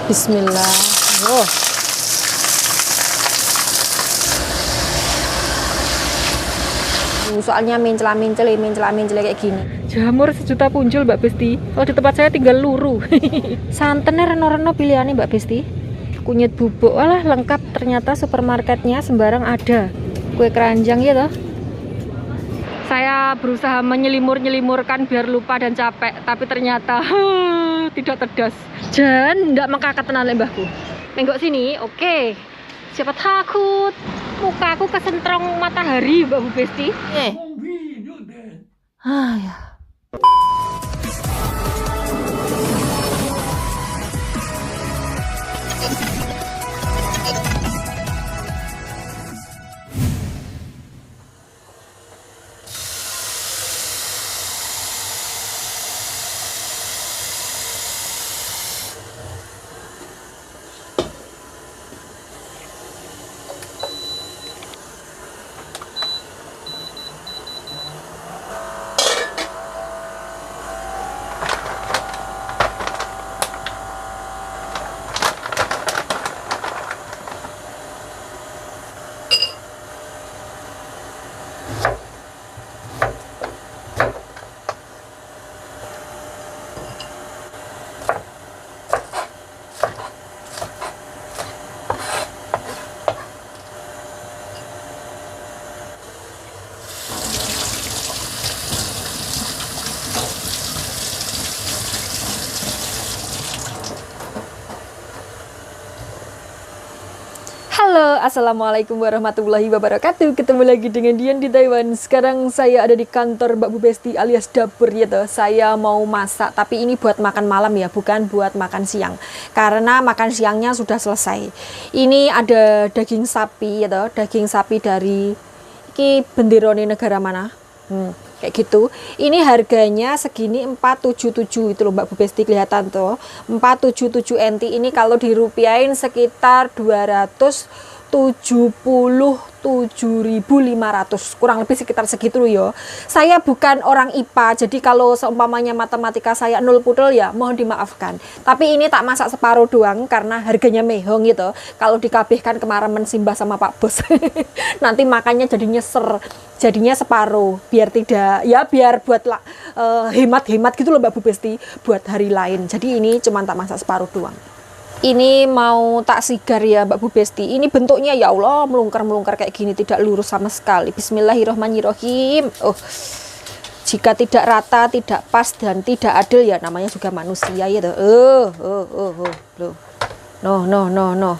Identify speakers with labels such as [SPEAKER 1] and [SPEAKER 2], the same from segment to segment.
[SPEAKER 1] Bismillah. Oh. Soalnya mencela kayak gini. Jamur sejuta punjul Mbak Besti. Kalau di tempat saya tinggal luru. Santannya reno-reno pilihannya Mbak Besti. Kunyit bubuk, walah lengkap. Ternyata supermarketnya sembarang ada. Kue keranjang ya toh. Saya berusaha menyelimur-nyelimurkan biar lupa dan capek, tapi ternyata tidak cerdas. Dan tidak mengkakat tenan mbahku. Menggok sini, oke. Siapa takut mukaku kesentrong matahari Mbak Bu Besti. Ya. Halo, assalamualaikum warahmatullahi wabarakatuh. Ketemu lagi dengan Dian di Taiwan. Sekarang saya ada di kantor Mbak Bu Besti alias dapur ya toh. Saya mau masak, tapi ini buat makan malam ya, bukan buat makan siang. Karena makan siangnya sudah selesai. Ini ada daging sapi ya toh, daging sapi dari iki benderone negara mana? Kayak gitu. Ini harganya segini 477 itu loh Mbak Bu Besti, kelihatan tuh 477 NT. Ini kalau dirupiahin sekitar 277.500, kurang lebih sekitar segitu loh ya. Saya bukan orang IPA, jadi kalau seumpamanya matematika saya 0 pudel ya mohon dimaafkan. Tapi ini tak masak separuh doang karena harganya mehong gitu. Kalau dikabihkan kemarin mensimbah sama Pak Bos nanti makannya jadi nyeser, jadinya separuh biar tidak ya, biar buat hemat-hemat gitu loh Mbak Bu Besti buat hari lain. Jadi ini cuma tak masak separuh doang. Ini mau tak sigar ya Mbak Bu Besti. Ini bentuknya ya Allah melungker-melungker kayak gini, tidak lurus sama sekali. Bismillahirrohmanirrohim. Jika tidak rata, tidak pas dan tidak adil ya namanya juga manusia ya tuh. No.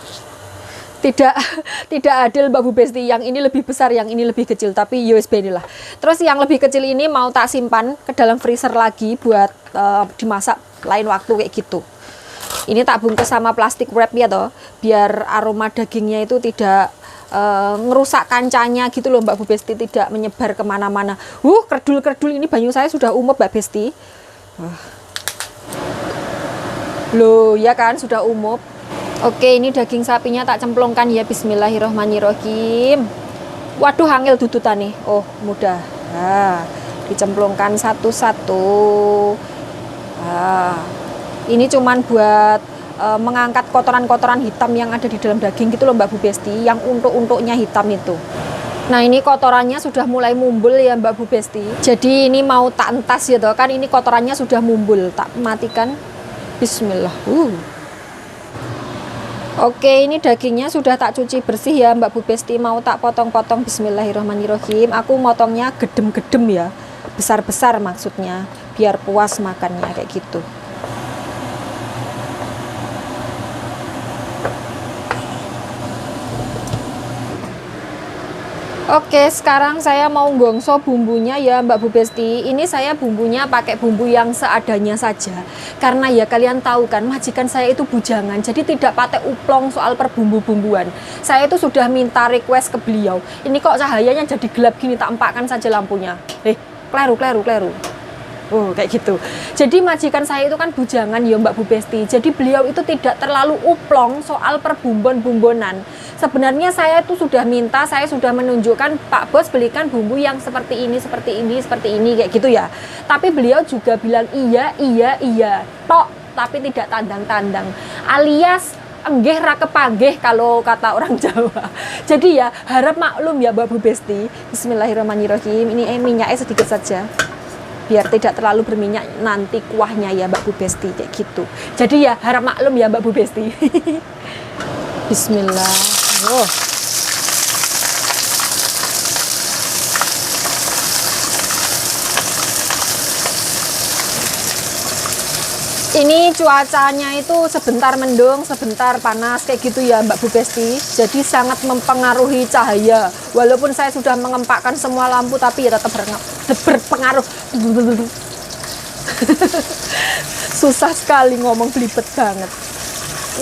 [SPEAKER 1] Tidak adil Mbak Bu Besti. Yang ini lebih besar, yang ini lebih kecil, tapi USB inilah. Terus yang lebih kecil ini mau tak simpan ke dalam freezer lagi buat dimasak lain waktu kayak gitu. Ini tak bungkus sama plastik wrap ya toh, biar aroma dagingnya itu tidak ngerusak kancanya gitu loh Mbak Bu Besti, tidak menyebar kemana-mana. Kerdul-kerdul ini banyu saya sudah umep Mbak Besti. Loh ya kan sudah umep. Oke, ini daging sapinya tak cemplungkan ya. Bismillahirrohmanirrohim. Waduh, angel dudutan nih. Oh mudah. Dicemplungkan satu-satu. Ini cuman buat mengangkat kotoran-kotoran hitam yang ada di dalam daging gitu loh Mbak Bu Besti, yang untuk-untuknya hitam itu. Nah ini kotorannya sudah mulai mumbul ya Mbak Bu Besti. Jadi ini mau tak entas ya toh, kan ini kotorannya sudah mumbul. Tak matikan. Bismillah. Oke, ini dagingnya sudah tak cuci bersih ya Mbak Bu Besti, mau tak potong-potong. Bismillahirrahmanirrahim. Aku motongnya gedem-gedem ya, besar-besar maksudnya, biar puas makannya kayak gitu. Oke, sekarang saya mau gongso bumbunya ya Mbak Bu Besti. Ini saya bumbunya pakai bumbu yang seadanya saja. Karena ya kalian tahu kan, majikan saya itu bujangan, jadi tidak pakai uplong soal perbumbu-bumbuan. Saya itu sudah minta request ke beliau. Ini kok cahayanya jadi gelap gini, tak empakkan saja lampunya. Kleru. Kayak gitu. Jadi majikan saya itu kan bujangan ya Mbak Bu Besti. Jadi beliau itu tidak terlalu uplong soal perbumbon-bumbonan. Sebenarnya saya itu sudah minta, saya sudah menunjukkan Pak Bos belikan bumbu yang seperti ini kayak gitu ya. Tapi beliau juga bilang iya. Tok tapi tidak tandang-tandang, alias enggih ra kepanggih kalau kata orang Jawa. Jadi ya harap maklum ya Mbak Bu Besti. Bismillahirrahmanirrahim. Ini minyaknya sedikit saja biar tidak terlalu berminyak nanti kuahnya ya Mbak Bu Besti, kayak gitu. Jadi ya harap maklum ya Mbak Bu Besti. Bismillah. Oh. Ini cuacanya itu sebentar mendung, sebentar panas kayak gitu ya Mbak Bu Besti. Jadi sangat mempengaruhi cahaya. Walaupun saya sudah mengempakkan semua lampu tapi ya tetap berpengaruh. Susah sekali ngomong, belibet banget.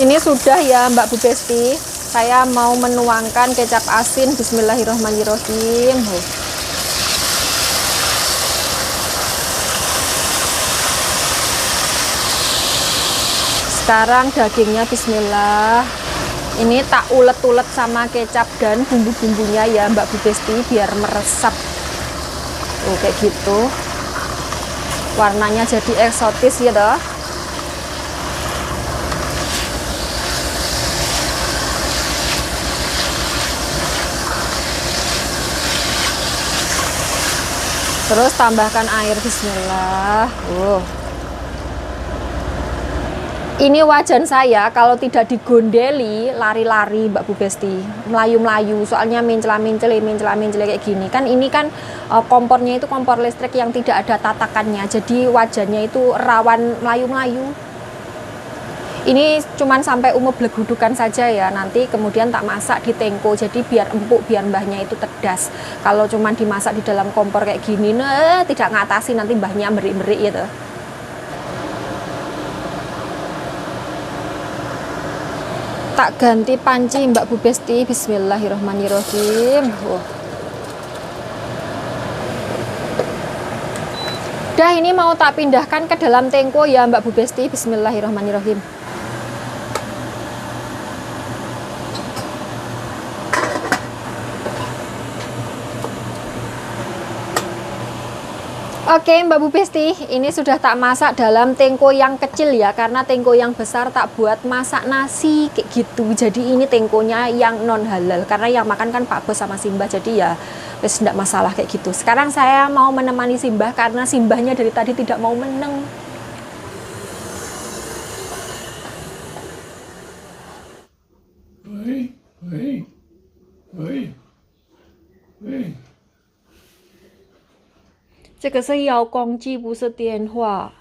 [SPEAKER 1] Ini sudah ya Mbak Bu Besti. Saya mau menuangkan kecap asin. Bismillahirrahmanirrahim. Sekarang dagingnya bismillah. Ini tak ulet-ulet sama kecap dan bumbu-bumbunya ya Mbak Bu Besti biar meresap. Oh, kayak gitu. Warnanya jadi eksotis ya toh. Terus tambahkan air, bismillah. Ini wajan saya kalau tidak digondeli lari-lari Mbak Bu Besti, melayu-melayu, soalnya mencela-mencele kayak gini. Kan ini kan kompornya itu kompor listrik yang tidak ada tatakannya, jadi wajannya itu rawan melayu-melayu. Ini cuman sampai umur blegudukan saja ya, nanti kemudian tak masak di tengko, jadi biar empuk, biar mbahnya itu tedas. Kalau cuman dimasak di dalam kompor kayak gini, nah, tidak ngatasi, nanti mbahnya merik-merik gitu. Tak ganti panci Mbak Bu Besti. Bismillahirrahmanirrahim. Dah, ini mau tak pindahkan ke dalam tengko ya Mbak Bu Besti. Bismillahirrahmanirrahim. Oke Mbak Bu Besti, ini sudah tak masak dalam tengko yang kecil ya, karena tengko yang besar tak buat masak nasi kayak gitu. Jadi ini tengkonya yang non halal, karena yang makan kan Pak Bos sama Simbah, jadi ya wes tidak masalah kayak gitu. Sekarang saya mau menemani Simbah karena Simbahnya dari tadi tidak mau meneng.
[SPEAKER 2] Oi.
[SPEAKER 1] 这个是遥控器，不是电话。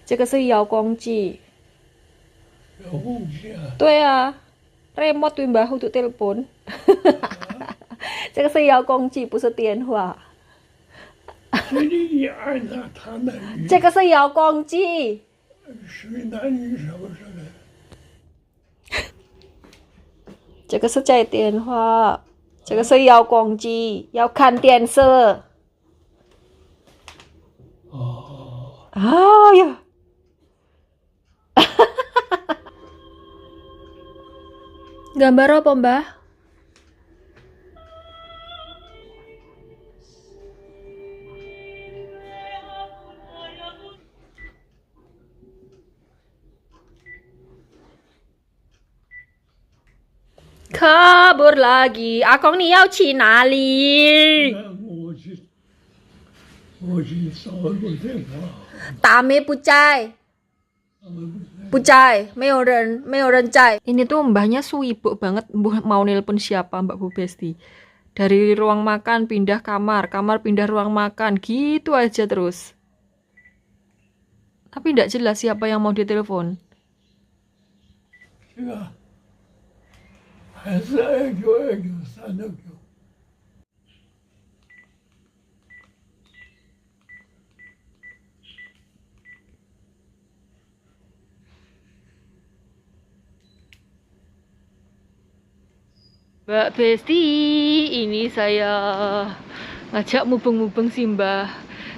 [SPEAKER 1] 这个是遥控器。
[SPEAKER 2] 遥控器啊？
[SPEAKER 1] 对啊，remote tuh Mbah untuk telepon. 这个是遥控器，不是电话。
[SPEAKER 2] 所以你按照他那语，
[SPEAKER 1] 这个是遥控器。
[SPEAKER 2] 水南语什么什么？
[SPEAKER 1] 这个是接电话，这个是遥控器，要看电视。
[SPEAKER 2] 哦，
[SPEAKER 1] 哎呀，gambar apa Mbah? Kabur lagi. Akong ni yao去哪里？
[SPEAKER 2] 那我去找个电话，
[SPEAKER 1] 打没不在，不在，没有人在。Ini tuh mbahnya suibuk banget, mau nelpon siapa Mbak Bu Besti. Dari ruang makan pindah kamar, kamar pindah ruang makan, gitu aja terus. Tapi tidak jelas siapa yang mau ditelepon.
[SPEAKER 2] 这个还是2929的9。
[SPEAKER 1] Mbak Besti, ini saya ngajak mubeng-mubeng Simbah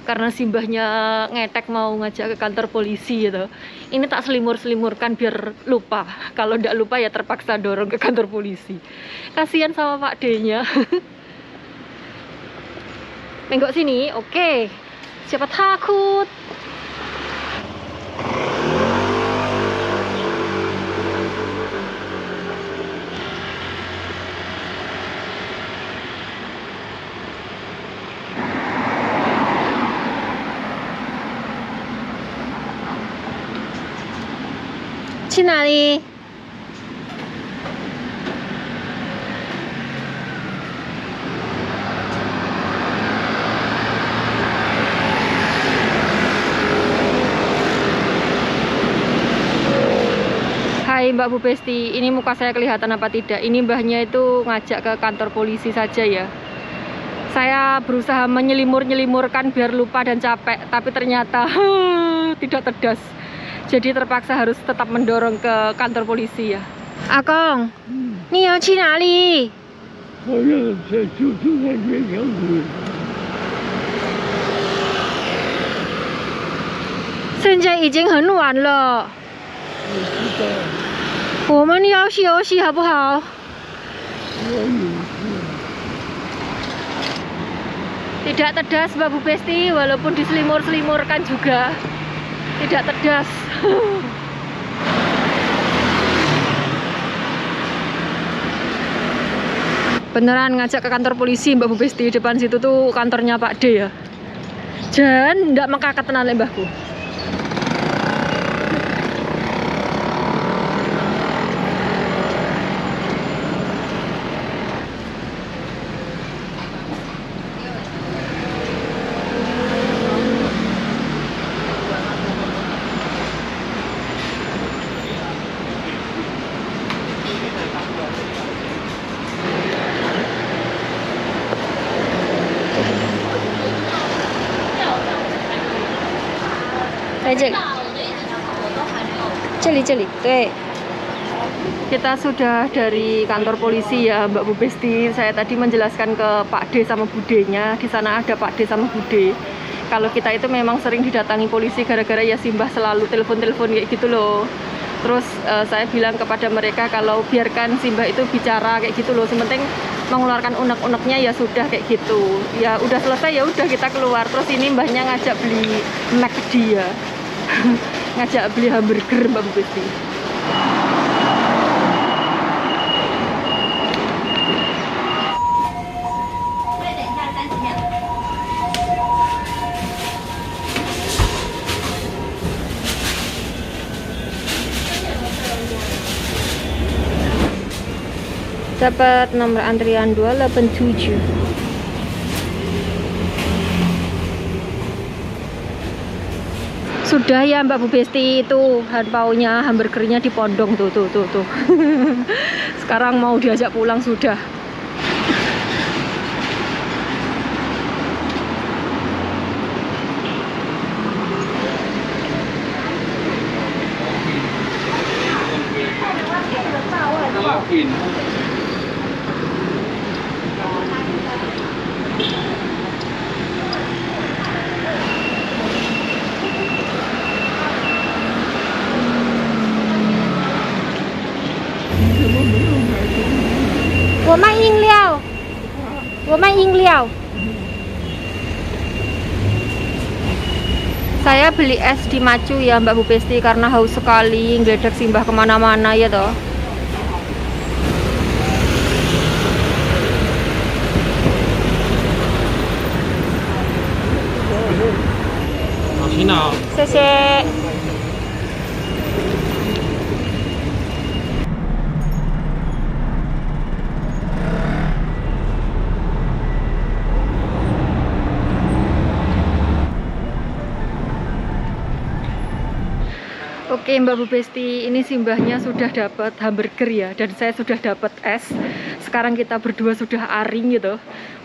[SPEAKER 1] karena Simbahnya ngetek mau ngajak ke kantor polisi gitu. Ini tak selimur-selimurkan biar lupa. Kalau tidak lupa ya terpaksa dorong ke kantor polisi. Kasihan sama Pak D-nya. Nenggok sini, oke. Siapa takut? 去哪里？ Hai Mbak Bu Besti, ini muka saya kelihatan apa tidak? Ini mbahnya itu ngajak ke kantor polisi saja ya. Saya berusaha menyelimur-nyelimurkan biar lupa dan capek, tapi ternyata tidak tedas. Jadi terpaksa harus tetap mendorong ke kantor polisi ya. Akong, ni要去哪里？
[SPEAKER 2] 好像在住在月亮里。
[SPEAKER 1] 现在已经很晚了，
[SPEAKER 2] 我知道，
[SPEAKER 1] 我们要休息好不好？
[SPEAKER 2] 我有事。
[SPEAKER 1] Tidak tedas Mbak Bu Besti, walaupun diselimur-selimurkan juga tidak tedas. Beneran ngajak ke kantor polisi Mbak Bu Besti. Depan situ tuh kantornya Pak D ya. Jan, ndak mengkakat tenan lek mbahku. Tuh. Kita sudah dari kantor polisi ya Mbak Bu Besti. Saya tadi menjelaskan ke Pak D sama Budenya. Di sana ada Pak D sama Bude. Kalau kita itu memang sering didatangi polisi gara-gara ya Simbah selalu telepon-telepon kayak gitu loh. Terus saya bilang kepada mereka kalau biarkan Simbah itu bicara kayak gitu loh. Sementing mengeluarkan unek-uneknya ya sudah kayak gitu. Ya udah selesai ya udah kita keluar. Terus ini mbahnya ngajak beli McD ya. Ngajak beli hamburger Mbak Bu Besti. Dapat nomor antrian 287. Sudah ya Mbak Bu Besti, itu hanpaunya hamburgernya dipondong tuh. Sekarang mau diajak pulang sudah. Saya beli es di Macu ya Mbak Bu Besti karena haus sekali, ngeledak Simbah kemana-mana ya toh. Sese. Oke Mbak Bu Besti, ini Simbahnya sudah dapat hamburger ya, dan saya sudah dapat es. Sekarang kita berdua sudah aring gitu.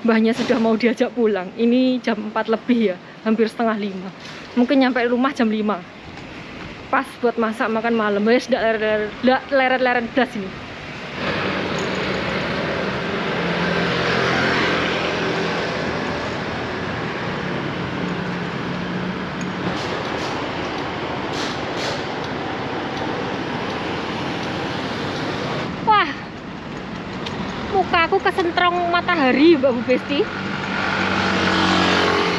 [SPEAKER 1] Mbahnya sudah mau diajak pulang. Ini jam 4 lebih ya, hampir setengah 5. Mungkin nyampe rumah jam 5. Pas buat masak makan malam. Wes leret-leret das ini. Mukaku kesentrong matahari Mbak Bu Besti.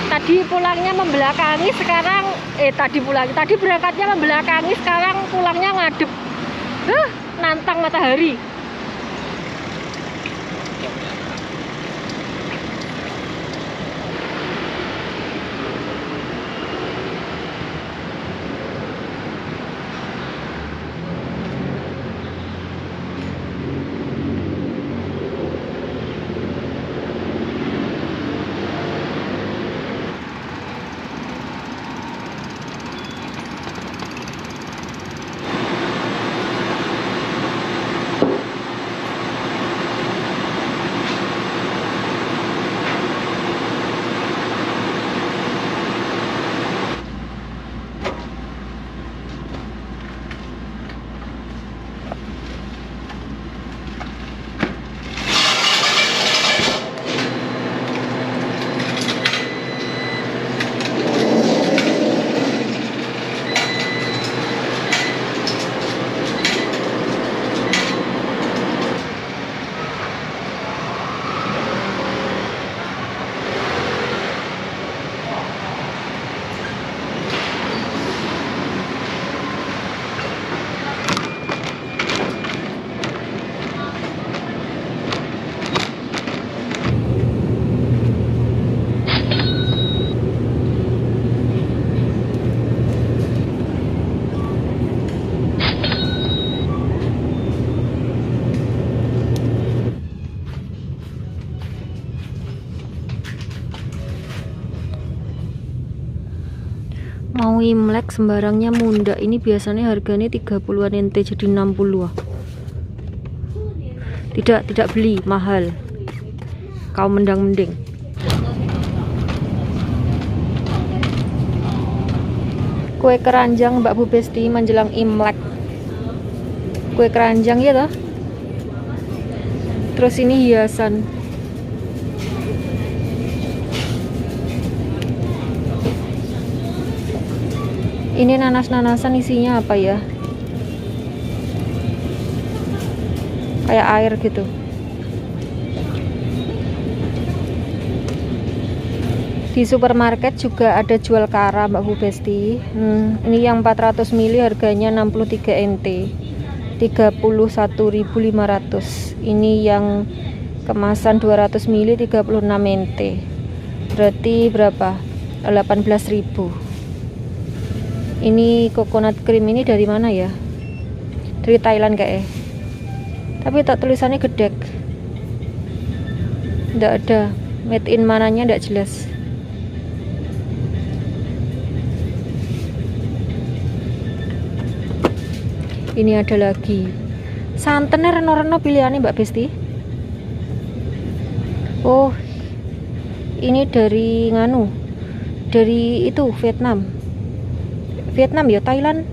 [SPEAKER 1] Tadi pulangnya membelakangi, sekarang tadi berangkatnya membelakangi, sekarang pulangnya ngadep. Nantang matahari. mau Imlek sembarangnya munda. Ini biasanya harganya 30-an NT jadi 60. Tidak beli, mahal. Kau mendang-mending. Kue keranjang Mbak Bu Besti menjelang Imlek. Kue keranjang ya toh. Terus ini hiasan. Ini nanas-nanasan isinya apa ya? Kayak air gitu. Di supermarket juga ada jual kara Mbak Bu Besti. Ini yang 400 ml harganya 63 NT. 31.500. Ini yang kemasan 200 ml 36 NT. Berarti berapa? 18.000. Ini coconut cream ini dari mana ya? Dari Thailand kayaknya. Tapi tak tulisannya gedek. Nggak ada. Made in mananya nggak jelas. Ini ada lagi. Santannya reno-reno pilihannya Mbak Besti. Oh, ini dari nganu. Dari itu Vietnam ya, Thailand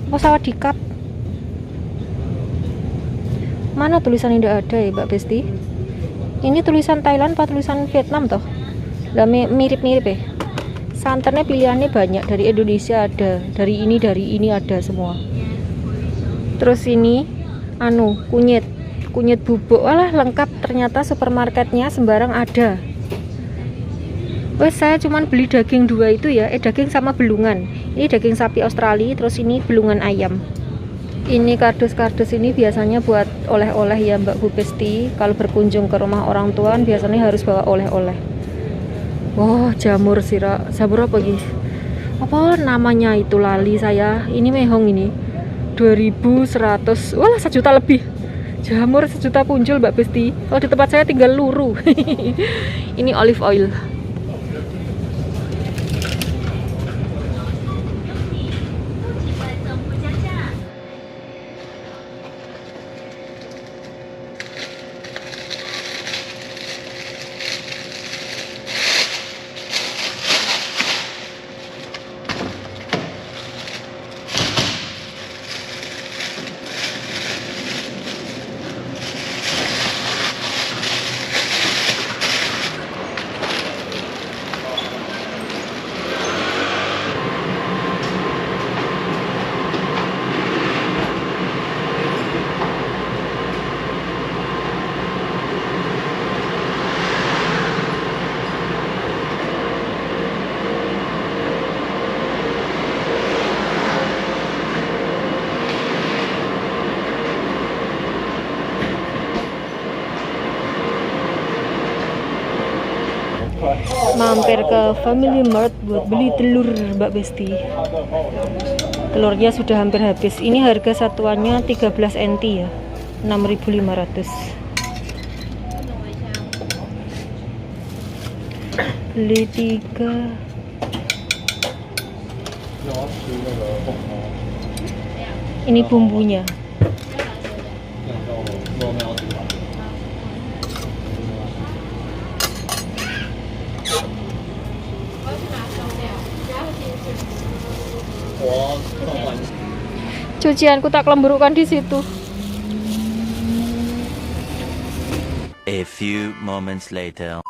[SPEAKER 1] apa sawah di cup. Mana tulisan tidak ada ya Mbak Besti? Ini tulisan Thailand apa tulisan Vietnam toh? Lah mirip-mirip ya. Santannya pilihannya banyak, dari Indonesia ada, dari ini ada semua. Terus ini kunyit bubuk, walah lengkap ternyata supermarketnya sembarang ada. Wes saya cuman beli daging dua itu ya, daging sama belungan. Ini daging sapi Australia, terus ini belungan ayam. Ini kardus-kardus ini biasanya buat oleh-oleh ya Mbak Bu Besti. Kalau berkunjung ke rumah orang tua biasanya harus bawa oleh-oleh. Oh, jamur apa guys? Apa namanya itu lali saya. Ini mehong ini. 2.100. Wah, 1 juta lebih. Jamur 1 juta punjul Mbak Besti. Kalau di tempat saya tinggal luru. Ini olive oil. Mampir ke Family Mart buat beli telur Mbak Besti. Telurnya sudah hampir habis. Ini harga satuannya 13 NT ya, 6.500. Beli 3. Ini bumbunya. Cucianku tak kelemburkan di situ.
[SPEAKER 3] A few moments later.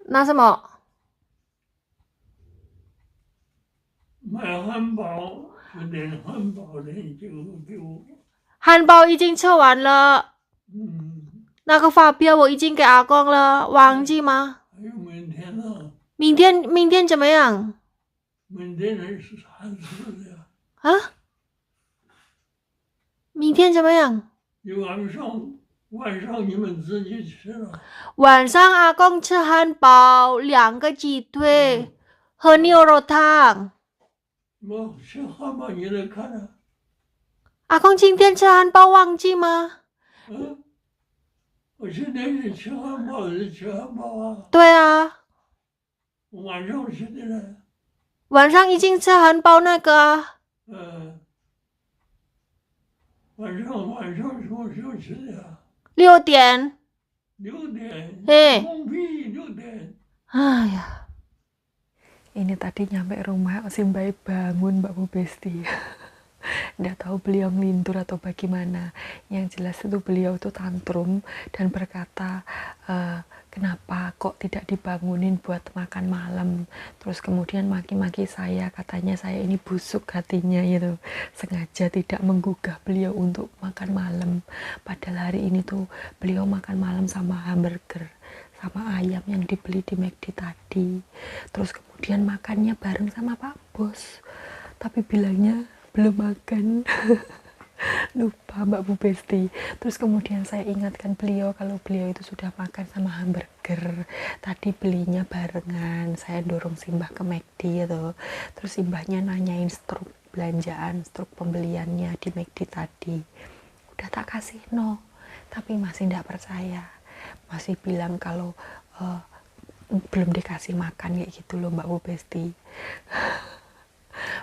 [SPEAKER 1] 拿什么？
[SPEAKER 2] 买汉堡，10点汉堡的就给我。
[SPEAKER 1] 汉堡已经吃完了，
[SPEAKER 2] 嗯，
[SPEAKER 1] 那个发票我已经给阿公了，忘记吗？
[SPEAKER 2] 还有明天呢？
[SPEAKER 1] 明天怎么样？
[SPEAKER 2] 明天是啥吃的？
[SPEAKER 1] 啊？明天怎么样？
[SPEAKER 2] 晚上你们自己吃了。
[SPEAKER 1] 晚上阿公吃汉堡，2个鸡腿和牛肉汤。
[SPEAKER 2] 么吃汉堡你来看了？
[SPEAKER 1] 阿公今天吃汉堡忘记吗？
[SPEAKER 2] 嗯，我现在是吃汉堡是吃汉堡啊，
[SPEAKER 1] 对啊，
[SPEAKER 2] 晚上吃的了。
[SPEAKER 1] 晚上已经吃汉堡那个啊。
[SPEAKER 2] 嗯，晚上什么时候吃的啊？
[SPEAKER 1] 6点。
[SPEAKER 2] 6点，
[SPEAKER 1] 嘿，
[SPEAKER 2] 放屁6点。
[SPEAKER 1] ah ya. Ini tadi nyampe rumah, si Mbak bangun, Mbak Bu Besti. Nggak tahu beliau ngelindur atau bagaimana. Yang jelas itu beliau tuh tantrum dan berkata, kenapa kok tidak dibangunin buat makan malam. Terus kemudian maki-maki saya, katanya saya ini busuk hatinya gitu. Sengaja tidak menggugah beliau untuk makan malam. Padahal hari ini tuh beliau makan malam sama hamburger, sama ayam yang dibeli di McD tadi. Terus kemudian makannya bareng sama Pak Bos, tapi bilangnya belum makan. Lupa Mbak Bu Besti. Terus kemudian saya ingatkan beliau kalau beliau itu sudah makan sama hamburger, tadi belinya barengan. Saya dorong Simbah ke McD gitu. Terus Simbahnya nanyain struk belanjaan, struk pembeliannya di McD tadi. Udah tak kasih no, tapi masih tidak percaya, masih bilang kalau belum dikasih makan kayak gitu loh Mbak Bu Besti.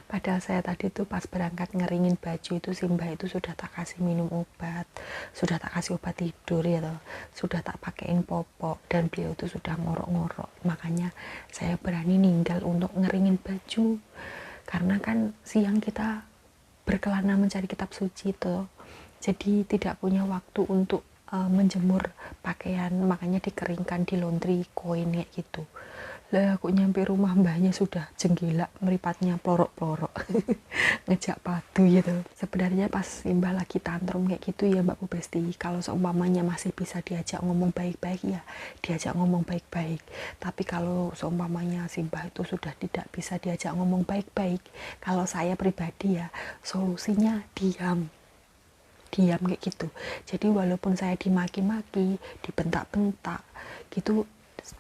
[SPEAKER 1] Padahal saya tadi tuh pas berangkat ngeringin baju itu Simbah itu sudah tak kasih minum obat, sudah tak kasih obat tidur ya toh, sudah tak pakein popok, dan beliau itu sudah ngorok-ngorok. Makanya saya berani ninggal untuk ngeringin baju, karena kan siang kita berkelana mencari kitab suci tuh, jadi tidak punya waktu untuk menjemur pakaian, makanya dikeringkan di laundry koin kayak gitu. Lah aku nyampe rumah mbahnya sudah jenggila, meripatnya plorok-plorok. Ngejak padu gitu. Sebenarnya pas Simbah lagi tantrum kayak gitu ya Mbak Bu Besti, kalau seumpamanya masih bisa diajak ngomong baik-baik ya diajak ngomong baik-baik. Tapi kalau seumpamanya Simbah itu sudah tidak bisa diajak ngomong baik-baik, kalau saya pribadi ya solusinya diam kayak gitu. Jadi walaupun saya dimaki-maki, dibentak-bentak gitu,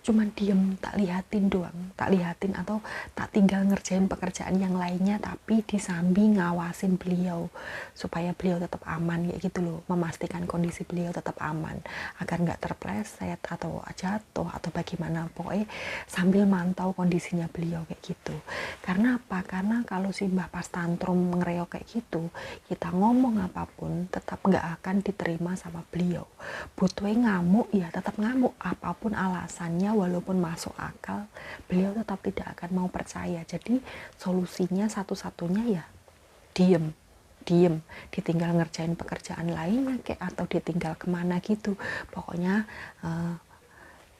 [SPEAKER 1] cuman diem, tak lihatin doang, tak lihatin atau tak tinggal ngerjain pekerjaan yang lainnya, tapi disambi ngawasin beliau supaya beliau tetap aman kayak gitu loh, memastikan kondisi beliau tetap aman agar nggak terpleset atau jatuh atau bagaimana, pokoknya sambil mantau kondisinya beliau kayak gitu. Karena apa? Karena kalau Simbah pas tantrum ngereok kayak gitu, kita ngomong apapun tetap nggak akan diterima sama beliau. Butuhnya ngamuk ya tetap ngamuk, apapun alasannya walaupun masuk akal, beliau tetap tidak akan mau percaya. Jadi solusinya satu-satunya ya diem, ditinggal ngerjain pekerjaan lainnya kayak, atau ditinggal kemana gitu, pokoknya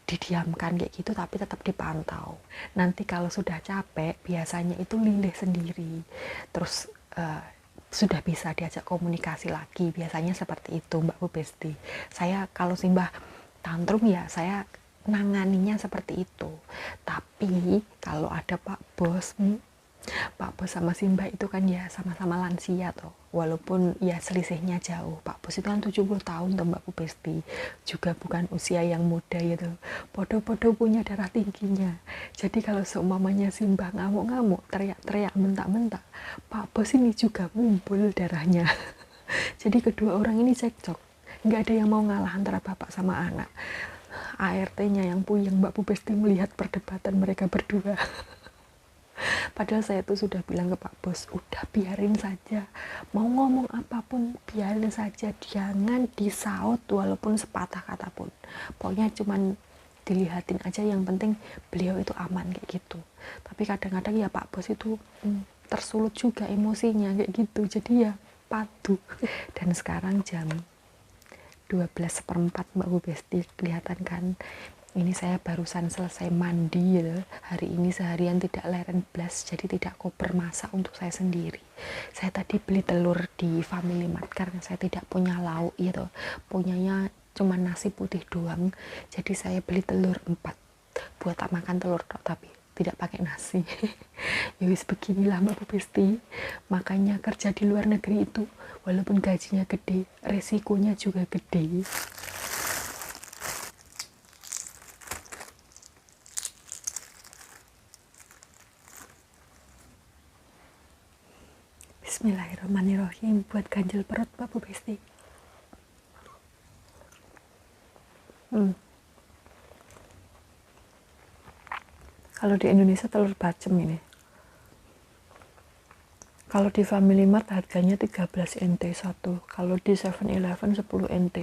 [SPEAKER 1] didiamkan kayak gitu, tapi tetap dipantau. Nanti kalau sudah capek biasanya itu lilih sendiri, terus sudah bisa diajak komunikasi lagi, biasanya seperti itu Mbak Bu Besti. Saya kalau Simbah tantrum ya saya nanganinya seperti itu. Tapi kalau ada Pak Bos sama Simbah itu kan ya sama-sama lansia toh, walaupun ya selisihnya jauh. Pak Bos itu kan 70 tahun toh Mbak Bu Besti, juga bukan usia yang muda gitu, podo-podo punya darah tingginya. Jadi kalau seumpamanya Simbah ngamuk-ngamuk, teriak-teriak, mentak-mentak, Pak Bos ini juga ngumpul darahnya. Jadi kedua orang ini cekcok, nggak ada yang mau ngalah antara bapak sama anak. ART-nya yang puyeng Mbak Bu Besti melihat perdebatan mereka berdua. Padahal saya tuh sudah bilang ke Pak Bos, udah biarin saja, mau ngomong apapun biarin saja, jangan disaut walaupun sepatah kata pun, pokoknya cuman dilihatin aja, yang penting beliau itu aman kayak gitu. Tapi kadang-kadang ya Pak Bos itu tersulut juga emosinya kayak gitu, jadi ya padu. Dan sekarang jam 12:04 Mbak Bu Besti, kelihatan kan ini saya barusan selesai mandi gitu. Hari ini seharian tidak leren blas, jadi tidak koper masak untuk saya sendiri. Saya tadi beli telur di Family Mart karena saya tidak punya lauk gitu, punyanya cuma nasi putih doang, jadi saya beli telur 4 buat tak makan telur tapi tidak pakai nasi. Ya wis beginilah Mbak Bu Besti, makanya kerja di luar negeri itu walaupun gajinya gede, resikonya juga gede. Bismillahirrahmanirrahim buat ganjil perut Mbak Bu Besti. Kalau di Indonesia telur bacem ini. Kalau di Family Mart harganya 13 NT satu. Kalau di 7-Eleven 10 NT.